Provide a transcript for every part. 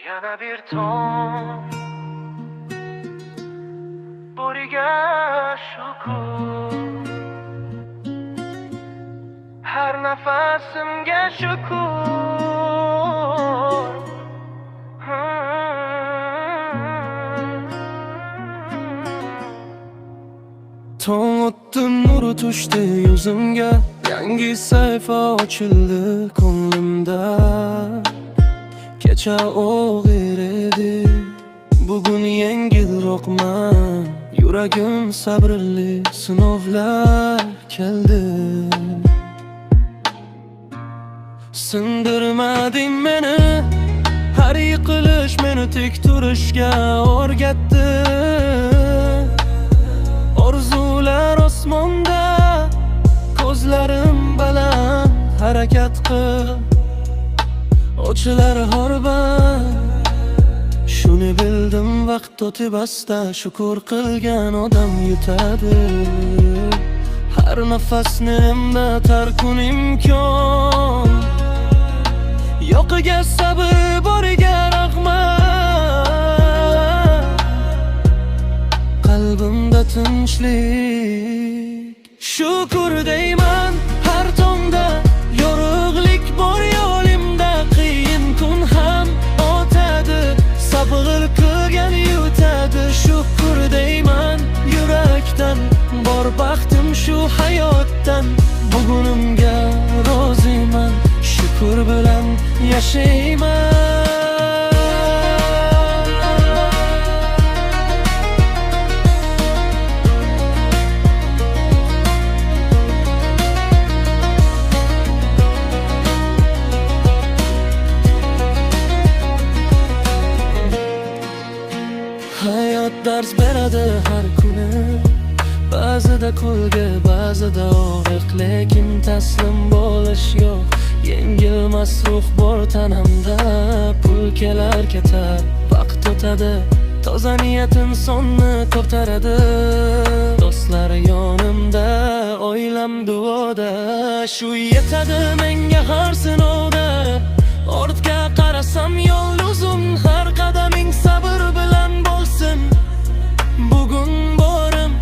Yana bir ton boriga shukur, har nafasimga shukur. Tong otdi, nuri tushdi yuzimga, yangi sayfa ochildi ko'nglimda. Kecha og'ir edi, bugun yengilroqman. Yuragim sabrli, sinovlar keldi. Sindirmading meni, har yiqilish meni tik turishga o'rgatdi. Orzular osmonda, ko'zlarim baland harakat qil. Ochilar horban, shuni bildim, vaqt o'tib asta shukur qilgan odam yutadi. Har nafasnimda tarkun imkon, yo'qiga sabr, boriga rahmat. Qalbimda tinchlik, shukur deyman har tongda. Yorug'lik bor yo'limda, qiyin kun ham o'tadi. Sabr qilgan yutadi, shukur deyman yurakdan. Bor baxtim shu hayotdan, bugunimga roziman. Shukur bilan yashayman. Hayot dars beradi har kuni, ba'zida kulgi, ba'zida og'riq. Lekin taslim bo'lish yo'q, yengilmas ruh bor tanamda. Pul kelar ketar, vaqt o'tadi, toza niyat insonni ko'taradi. Do'stlar yonimda, oilam duoda, shu yetadi menga har sinovda. Ortga qarasam yolg'izim, har qadaming sabr bilan bo'lsin. Bugun borim,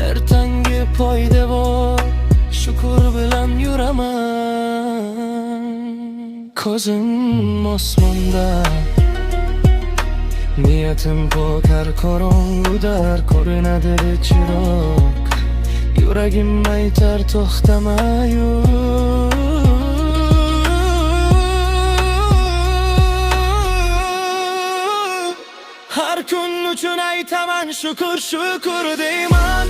ertangi poydevor, shukur bilan yuraman. Ko'zim osmonda, niyatim pok, har qorong'uda ko'rinadi chiroq. Yuragim aytar to'xtama-yu. Har kun uchun aytaman shukur, shukur deyman.